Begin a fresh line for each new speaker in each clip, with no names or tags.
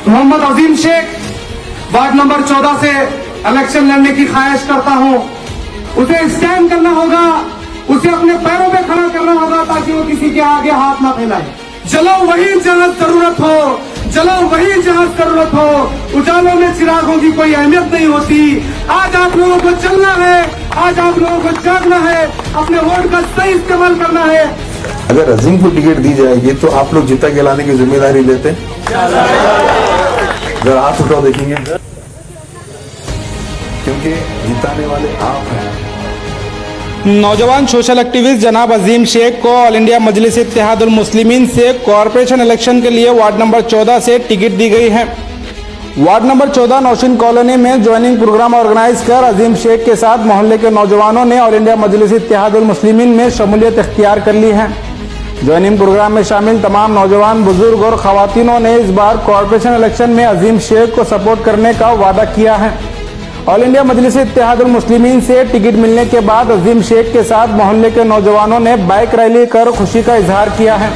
मोहम्मद अजीम Sheikh ward number 14 से election लड़ने की ख्वाहिश करता हूं। उसे स्टैंड करना होगा, उसे अपने पैरों पे खड़ा करना होगा ताकि वो किसी के आगे हाथ ना फैलाए। चलो वही जहां जरूरत हो, चलो वही जहां जरूरत हो। उजालों में चिरागों की कोई अहमियत नहीं होती। आज आप लोगों को चलना है, आज आप लोगों को जागना है, अपने वोट का सही इस्तेमाल करना है।
अगर अजीम को टिकट दी जाएगी तो आप लोग जिता के लाने की जिम्मेदारी लेते हैं? जरा हाथ उठाओ देखेंगे, क्योंकि जिताने वाले आप हैं।
नौजवान सोशल एक्टिविस्ट जनाब अजीम शेख को ऑल इंडिया मजलिस इत्तेहादुल मुस्लिमीन से कॉरपोरेशन इलेक्शन के लिए वार्ड नंबर 14 से टिकट दी गई है। वार्ड नंबर 14 नौशीन कॉलोनी में ज्वाइनिंग प्रोग्राम ऑर्गेनाइज कर अजीम शेख के साथ मोहल्ले के नौजवानों ने ऑल इंडिया मजलिस इत्तेहादुल मुस्लिमीन में शमूलियत इख्तियार कर ली है। ज्वाइनिंग प्रोग्राम में शामिल तमाम नौजवान, बुजुर्ग और खवातीनों ने इस बार कॉरपोरेशन इलेक्शन में अजीम शेख को सपोर्ट करने का वादा किया है। ऑल इंडिया मजलिस इत्तेहादुल मुस्लिमीन से टिकट मिलने के बाद अजीम शेख के साथ मोहल्ले के नौजवानों ने बाइक रैली कर खुशी का इजहार किया है।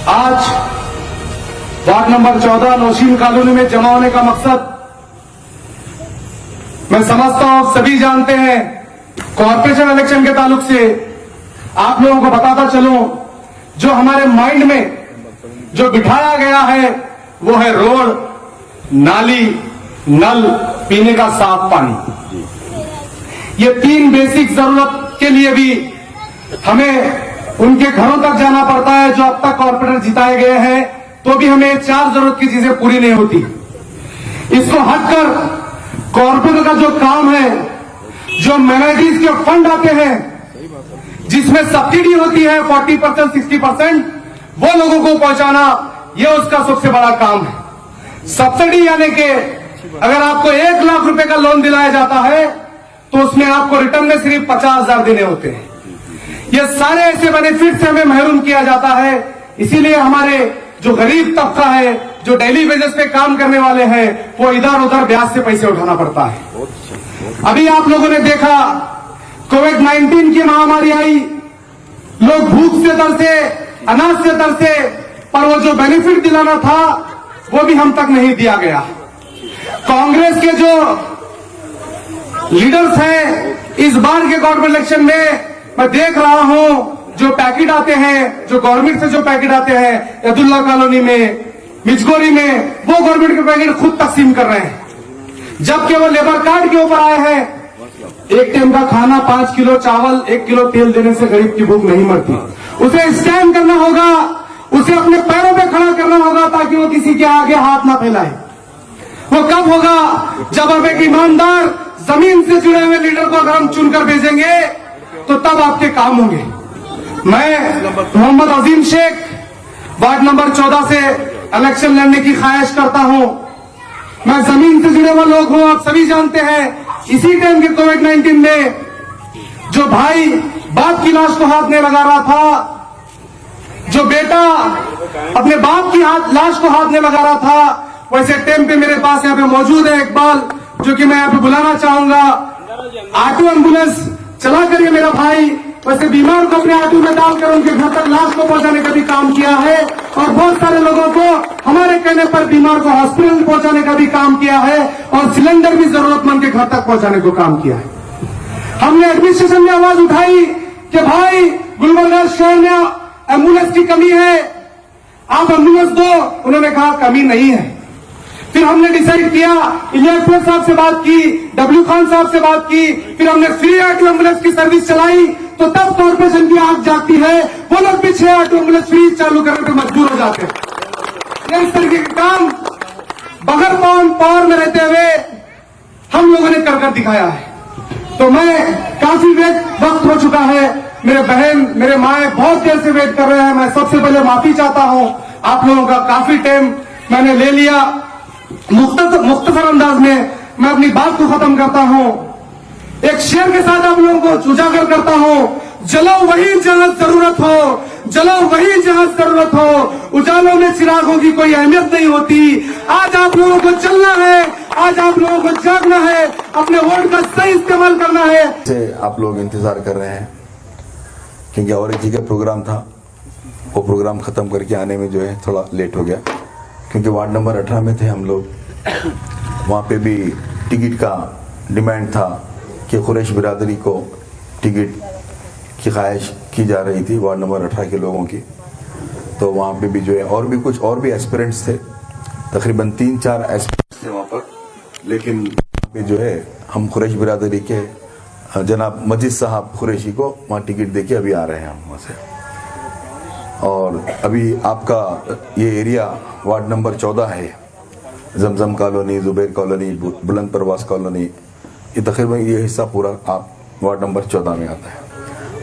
आज वार्ड नंबर 14 नौशीन कॉलोनी में जमा होने का मकसद मैं समझता हूं सभी जानते हैं। कॉरपोरेशन इलेक्शन के ताल्लुक से आप लोगों को बताता चलूं, जो हमारे माइंड में जो बिठाया गया है वो है रोड, नाली, नल, पीने का साफ पानी। ये 3 बेसिक जरूरत के लिए भी हमें उनके घरों तक जाना पड़ता है। जो अब तक कॉर्पोरेटर जिताए गए हैं तो भी हमें 4 जरूरत की चीजें पूरी नहीं होती। इसको हटकर कॉर्पोरेटर का जो काम है, जो मैनेजर्स के फंड आते हैं जिसमें सब्सिडी होती है 40%, 60%, वो लोगों को पहुंचाना, ये उसका सबसे बड़ा काम है। सब्सिडी यानी कि अगर आपको 1 लाख रुपए का लोन दिलाया जाता है तो उसमें आपको रिटर्न में सिर्फ 50,000 देने होते हैं। ये सारे ऐसे बेनिफिट से हमें महरूम किया जाता है। इसीलिए हमारे जो गरीब तबका है, जो डेली बेसिस पे काम करने वाले हैं, वो इधर उधर ब्याज से पैसे उठाना पड़ता है। अभी आप लोगों ने देखा कोविड-19 की महामारी आई, लोग भूख से तरसे, अनाज से तरसे, पर वो जो बेनिफिट दिलाना था वो भी हम तक नहीं दिया गया। कांग्रेस के जो लीडर्स हैं इस बार के कॉर्पोरेट इलेक्शन में मैं देख रहा हूं, जो पैकेट आते हैं, जो गवर्नमेंट से जो पैकेट आते हैं यदुल्ला कॉलोनी में, मिचगोरी में, वो गवर्नमेंट के पैकेट खुद तकसीम कर रहे हैं। जबकि वो लेबर कार्ड के ऊपर आए हैं। एक टाइम का खाना, 5 किलो चावल, 1 किलो तेल देने से गरीब की भूख नहीं मरती। उसे स्टैंड करना होगा, उसे अपने पैरों पे खड़ा करना होगा ताकि वो किसी के आगे हाथ ना फैलाए। वो कब होगा? जब हम एक ईमानदार, जमीन से जुड़े हुए लीडर को अगर हम चुनकर भेजेंगे तो तब आपके काम होंगे। मैं मोहम्मद अजीम शेख वार्ड नंबर 14 से इलेक्शन लड़ने की ख्वाहिश करता हूं। मैं जमीन से जुड़े हुए लोग हूं, आप सभी जानते हैं। इसी टाइम के कोविड-19 में जो भाई बाप की लाश को हाथ नहीं लगा रहा था, जो बेटा अपने बाप की लाश को हाथ नहीं लगा रहा था, वैसे टाइम पे मेरे पास यहाँ पे मौजूद है इकबाल, जो कि मैं यहाँ पे बुलाना चाहूंगा। ऑटो एम्बुलेंस चला करिए मेरा भाई, वैसे बीमार को अपने ऑटो में डालकर उनके घर तक लाश को पहुंचाने का भी काम किया है, और बहुत सारे लोगों को हमारे कहने पर बीमार को हॉस्पिटल पहुंचाने का भी काम किया है, और सिलेंडर भी जरूरतमंद के घर तक पहुंचाने को काम किया है। हमने एडमिनिस्ट्रेशन में आवाज उठाई कि भाई गुलबर्गा शहर में एम्बुलेंस की कमी है, आप एम्बुलेंस दो। उन्होंने कहा कमी नहीं है। फिर हमने डिसाइड किया, इलियास साहब से बात की, डब्ल्यू खान साहब से बात की, फिर हमने फ्री ऑटो एम्बुलेंस की सर्विस चलाई, तो तब कॉर्पोरेशन की आंख जागती है। वो लोग भी 6 ऑटो एम्बुलेंस फ्री चालू करने पर मजबूर हो जाते हैं। इस तरीके के काम बगैर पावर में रहते हुए हम लोगों ने कर दिखाया है। तो मैं काफी वक्त हो चुका है, मेरे बहन, मेरे माए बहुत देर से वेट कर रहे हैं। मैं सबसे पहले माफी चाहता हूं, आप लोगों का काफी टाइम मैंने ले लिया। मुख्तसर अंदाज में मैं अपनी बात को खत्म करता हूं। एक शेर के साथ आप लोगों को उजागर करता हूं, जलो वही जहां जरूरत हो, जलो वही जहां जरूरत हो, उजालों में चिरागों की कोई अहमियत नहीं होती। आज आप लोगों को चलना है, आज आप लोगों को जागना है, अपने वोट का सही इस्तेमाल करना है।
से आप लोग इंतजार कर रहे हैं क्योंकि और एक जगह प्रोग्राम था, वो प्रोग्राम खत्म करके आने में जो है थोड़ा लेट हो गया क्योंकि वार्ड नंबर 18 में थे हम लोग। वहाँ पे भी टिकट का डिमांड था कि कुरैश बिरादरी को टिकट की ख्वाहिश की जा रही थी वार्ड नंबर 18 के लोगों की। तो वहाँ पे भी जो है और भी कुछ और भी एस्पिरेंट्स थे, तकरीबन 3-4 एस्पिरेंट्स थे वहाँ पर, लेकिन वहाँ पे जो है हम कुरैश बिरादरी के जनाब मजिद साहब कुरैशी को वहाँ टिकट देके अभी आ रहे हैं हम वहाँ से। और अभी आपका ये एरिया वार्ड नंबर 14 है, जमजम कॉलोनी, जुबैर कॉलोनी, बुलंद परवास कॉलोनी, ये तकरीबन ये हिस्सा पूरा आप वार्ड नंबर 14 में आता है।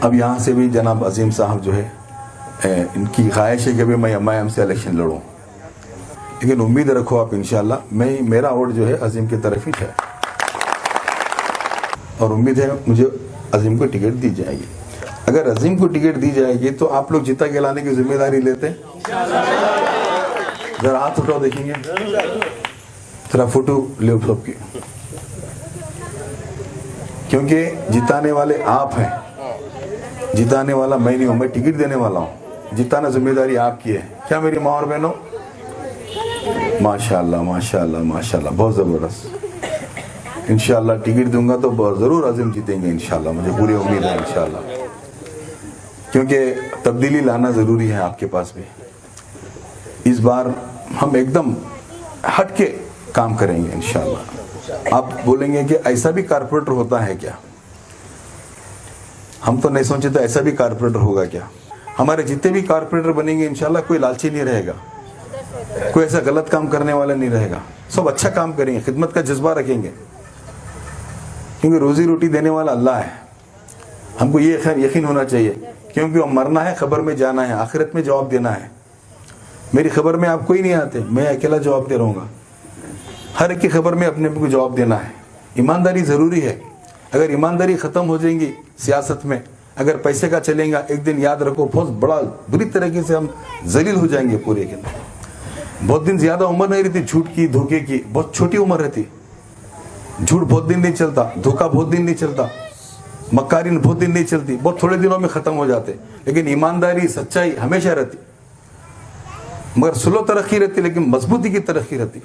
अब यहाँ से भी जनाब अजीम साहब जो है इनकी ख्वाहिश है कि अभी मैं एमआईएम से इलेक्शन लड़ूँ, लेकिन उम्मीद रखो आप इंशाल्लाह मेरा वोट जो है अजीम की तरफ ही है और उम्मीद है मुझे अजीम को टिकट दी जाएगी। अगर अजीम को टिकट दी जाएगी तो आप लोग जिता के लाने की जिम्मेदारी लेते हैं? जरा हाथ उठाओ देखेंगे, जरा फोटो ले सबकी, क्योंकि जिताने वाले आप हैं, जिताने वाला मैं नहीं हूं, मैं टिकट देने वाला हूं। जिताना जिम्मेदारी आपकी है। क्या मेरी माँ और बहनों? माशाल्लाह माशाल्लाह माशाल्लाह, बहुत जबरदस्त। इंशाल्लाह टिकट दूंगा तो जरूर अजीम जीतेंगे इंशाल्लाह, मुझे पूरी उम्मीद है इंशाल्लाह, क्योंकि तब्दीली लाना जरूरी है आपके पास भी। इस बार हम एकदम हट के काम करेंगे इंशाल्लाह। आप बोलेंगे कि ऐसा भी कारपोरेटर होता है क्या? हम तो नहीं सोचे तो ऐसा भी कारपोरेटर होगा क्या? हमारे जितने भी कारपोरेटर बनेंगे इंशाल्लाह कोई लालची नहीं रहेगा, कोई ऐसा गलत काम करने वाला नहीं रहेगा, सब अच्छा काम करेंगे, खिदमत का जज्बा रखेंगे, क्योंकि रोजी रोटी देने वाला अल्लाह है। हमको ये यकीन होना चाहिए, क्योंकि वो मरना है, खबर में जाना है, आखिरत में जवाब देना है। मेरी खबर में आप कोई नहीं आते, मैं अकेला जवाब दे रहूँगा। हर एक की खबर में अपने को जवाब देना है। ईमानदारी ज़रूरी है। अगर ईमानदारी ख़त्म हो जाएंगी सियासत में, अगर पैसे का चलेगा, एक दिन याद रखो बहुत बड़ा बुरी तरीके से हम जलील हो जाएंगे पूरे के अंदर। बहुत दिन ज़्यादा उम्र नहीं रहती झूठ की, धोखे की, बहुत छोटी उम्र रहती। झूठ बहुत दिन नहीं चलता, धोखा बहुत दिन नहीं चलता, मक्कारी बहुत दिन नहीं चलती, बहुत थोड़े दिनों में ख़त्म हो जाते। लेकिन ईमानदारी, सच्चाई हमेशा रहती, मगर स्लो तरक्की रहती लेकिन मजबूती की तरक्की रहती,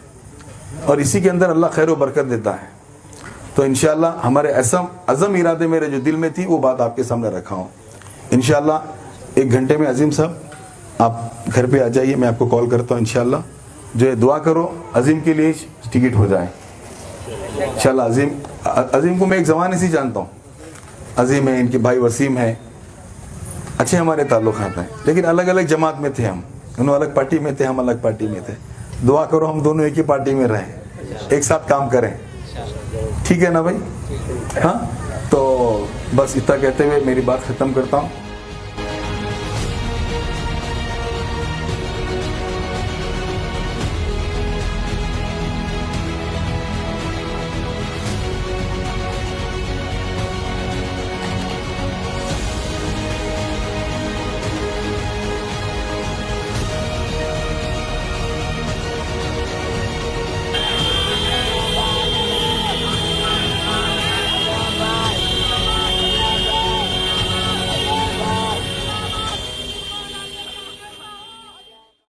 और इसी के अंदर अल्लाह खैर व बरकत देता है। तो इंशाअल्लाह हमारे अज़म इरादे मेरे जो दिल में थी वो बात आपके सामने रखा हूँ। इंशाअल्लाह 1 घंटे में अजीम साहब आप घर पे आ जाइए, मैं आपको कॉल करता हूँ। इंशाअल्लाह जो है दुआ करो अजीम के लिए टिकट हो जाए इंशाअल्लाह। अजीम को मैं एक ज़माने से जानता हूँ, अजीम है, इनके भाई वसीम है, अच्छे हमारे ताल्लुकात हैं, लेकिन अलग अलग जमात में थे हम, दोनों अलग पार्टी में थे, हम अलग पार्टी में थे। दुआ करो हम दोनों एक ही पार्टी में रहें, एक साथ काम करें, ठीक है ना भाई? हाँ, तो बस इतना कहते हुए मेरी बात ख़त्म करता हूँ।